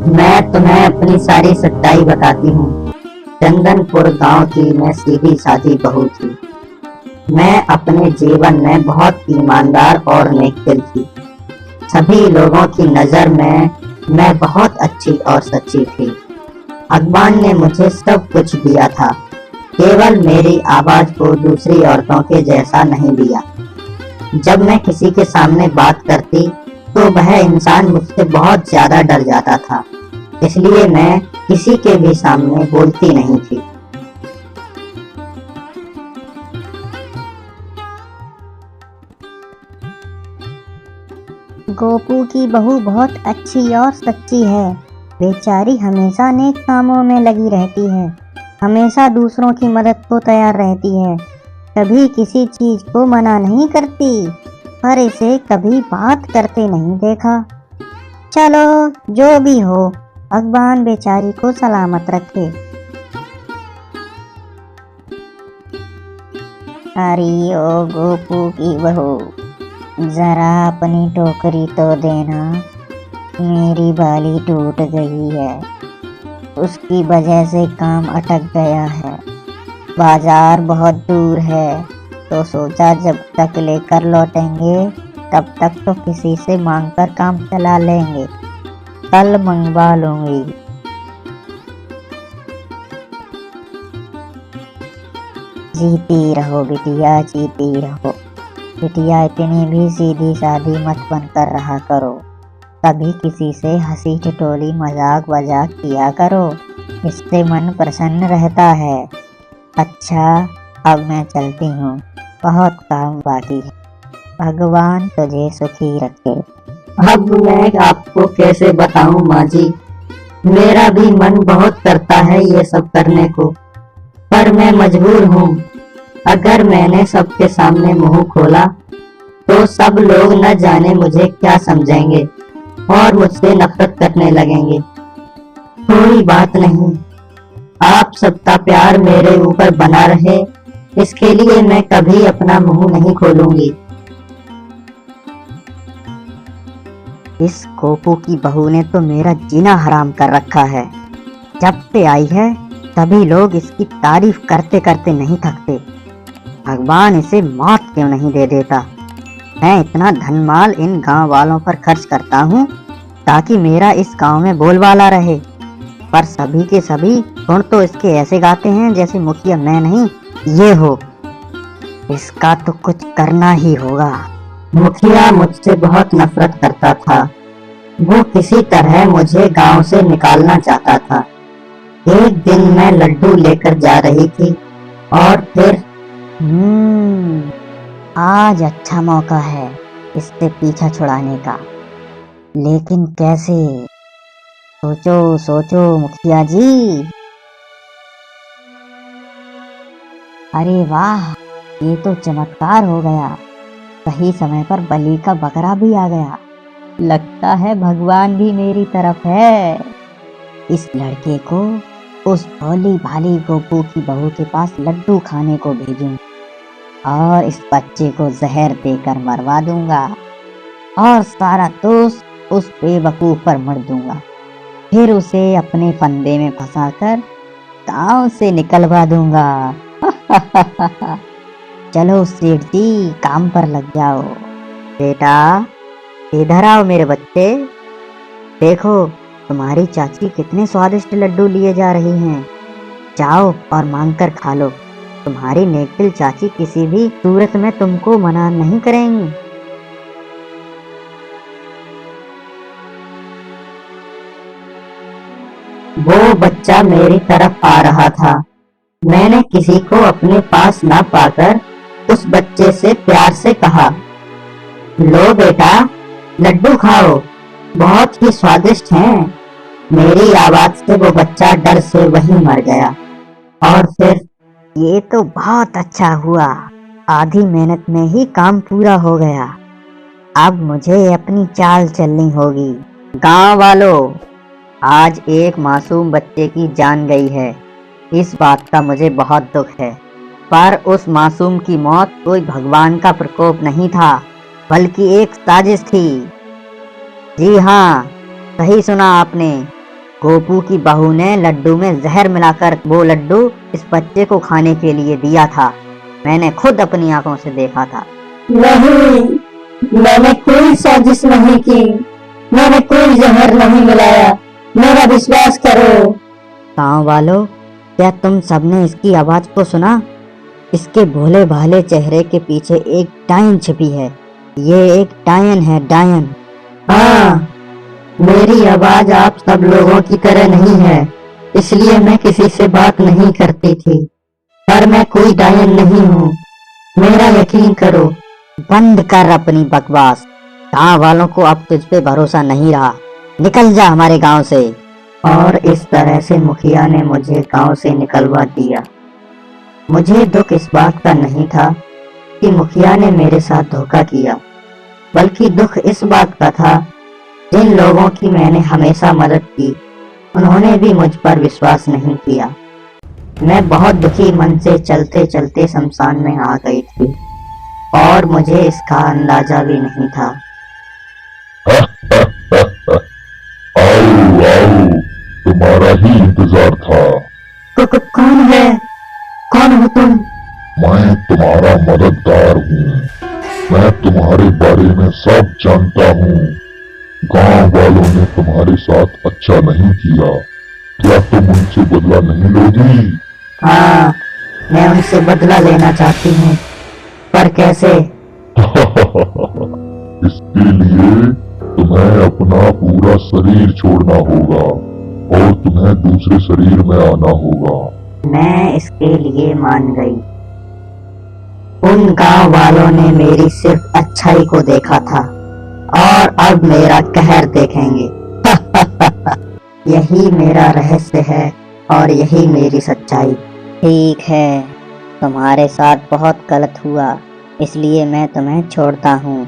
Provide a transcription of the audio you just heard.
मैं तुम्हें अपनी सारी सच्चाई बताती हूँ। चंदनपुर गांव की मैं सीधी सादी बहू थी। मैं अपने जीवन में बहुत ईमानदार और नेकदिल थी। सभी लोगों की नजर में मैं बहुत अच्छी और सच्ची थी। भगवान ने मुझे सब कुछ दिया था, केवल मेरी आवाज को दूसरी औरतों के जैसा नहीं दिया। जब मैं किसी के सामने बात करती तो वह इंसान मुझसे बहुत ज्यादा डर जाता था, इसलिए मैं किसी के भी सामने बोलती नहीं थी। गोपू की बहू बहुत अच्छी और सच्ची है। बेचारी हमेशा नेक कामों में लगी रहती है, हमेशा दूसरों की मदद को तैयार रहती है, कभी किसी चीज को मना नहीं करती, पर इसे कभी बात करते नहीं देखा। चलो जो भी हो, भगवान बेचारी को सलामत रखे। अरे ओ गोपू की बहू, जरा अपनी टोकरी तो देना। मेरी बाली टूट गई है, उसकी वजह से काम अटक गया है। बाजार बहुत दूर है, तो सोचा जब तक लेकर लौटेंगे तब तक तो किसी से मांगकर काम चला लेंगे। कल मंगवा लूंगी। जीती रहो बिटिया, जीती रहो। बिटिया इतनी भी सीधी सादी मत बनकर रहा करो, कभी किसी से हंसी ठिठोली मजाक वजाक किया करो, इससे मन प्रसन्न रहता है। अच्छा, अब मैं चलती हूँ, बहुत काम बाकी है। भगवान तुझे सुखी रखे। अब मैं आपको कैसे बताऊं माँ जी, मेरा भी मन बहुत करता है ये सब करने को, पर मैं मजबूर हूँ। अगर मैंने सबके सामने मुंह खोला तो सब लोग न जाने मुझे क्या समझेंगे और मुझसे नफरत करने लगेंगे। कोई बात नहीं, आप सबका प्यार मेरे ऊपर बना रहे, इसके लिए मैं कभी अपना मुंह नहीं खोलूंगी। इस गोपू की बहू ने तो मेरा जीना हराम कर रखा है। जब से आई है सभी लोग इसकी तारीफ करते करते नहीं थकते। भगवान इसे मौत क्यों नहीं दे देता। मैं इतना धनमाल इन गांव वालों पर खर्च करता हूँ ताकि मेरा इस गांव में बोलबाला रहे, पर सभी के सभी गुण तो इसके ऐसे गाते हैं जैसे मुखिया मैं नहीं ये हो। इसका तो कुछ करना ही होगा। मुखिया मुझसे बहुत नफरत करता था। वो किसी तरह मुझे गांव से निकालना चाहता था। एक दिन मैं लड्डू लेकर जा रही थी और फिर आज अच्छा मौका है इससे पीछा छुड़ाने का, लेकिन कैसे? सोचो सोचो मुखिया जी। अरे वाह, ये तो चमत्कार हो गया। सही समय पर बलि का बकरा भी आ गया। लगता है भगवान भी मेरी तरफ है। इस लड़के को उस भोली भाली गोपू की बहू के पास लड्डू खाने को भेजूं और इस बच्चे को जहर देकर मरवा दूंगा और सारा दोष उस बेवकूफ पर मर दूंगा। फिर उसे अपने फंदे में फंसाकर गांव से निकलवा दूंगा। चलो सेठ जी, काम पर लग जाओ। बेटा इधर आओ मेरे बच्चे, देखो तुम्हारी चाची कितने स्वादिष्ट लड्डू लिए जा रही हैं। जाओ और मांग कर खा लो। तुम्हारी नेकदिल चाची किसी भी सूरत में तुमको मना नहीं करेंगी। वो बच्चा मेरी तरफ आ रहा था। मैंने किसी को अपने पास ना पाकर उस बच्चे से प्यार से कहा, लो बेटा लड्डू खाओ, बहुत ही स्वादिष्ट हैं। मेरी आवाज से वो बच्चा डर से वहीं मर गया। और फिर ये तो बहुत अच्छा हुआ, आधी मेहनत में ही काम पूरा हो गया। अब मुझे अपनी चाल चलनी होगी। गांव वालों, आज एक मासूम बच्चे की जान गई है। इस बात का मुझे बहुत दुख है, पर उस मासूम की मौत कोई भगवान का प्रकोप नहीं था, बल्कि एक साजिश थी। जी हाँ, सही सुना आपने। गोपू की बहू ने लड्डू में जहर मिलाकर वो लड्डू इस बच्चे को खाने के लिए दिया था। मैंने खुद अपनी आंखों से देखा था। नहीं, मैंने कोई साजिश नहीं की, मैंने कोई जहर नहीं मिलाया, मेरा विश्वास करो। गाँव वालों, क्या तुम सबने इसकी आवाज को सुना? इसके भोले भाले चेहरे के पीछे एक डायन छिपी है। ये एक डायन है, डायन। हाँ, मेरी आवाज आप सब लोगों की तरह नहीं है, इसलिए मैं किसी से बात नहीं करती थी, पर मैं कोई डायन नहीं हूँ, मेरा यकीन करो। बंद कर अपनी बकवास। गाँव वालों को अब तुझ पे भरोसा नहीं रहा। निकल जा हमारे गांव से। और इस तरह से मुखिया ने मुझे गांव से निकलवा दिया। मुझे दुख इस बात का नहीं था कि मुखिया ने मेरे साथ धोखा किया, बल्कि दुख इस बात का था जिन लोगों की मैंने हमेशा मदद की, उन्होंने भी मुझ पर विश्वास नहीं किया। मैं बहुत दुखी मन से चलते चलते शमशान में आ गई थी और मुझे इसका अंदाजा भी नहीं था। आओ आओ, तुम्हारा ही इंतजार था। कौन है? कौन हो तुम? मैं तुम्हारा मददगार हूँ। मैं तुम्हारे बारे में सब जानता हूँ। गांव वालों ने तुम्हारे साथ अच्छा नहीं किया, क्या तुम उनसे बदला नहीं लोगी? हाँ, मैं उनसे बदला लेना चाहती हूँ, पर कैसे? इसके लिए तुम्हें अपना पूरा शरीर छोड़ना होगा और तुम्हें दूसरे शरीर में आना होगा। मैं इसके लिए मान गई। उन गांव वालों ने मेरी सिर्फ अच्छाई को देखा था और अब मेरा कहर देखेंगे। यही मेरा रहस्य है और यही मेरी सच्चाई। ठीक है, तुम्हारे साथ बहुत गलत हुआ, इसलिए मैं तुम्हें छोड़ता हूँ।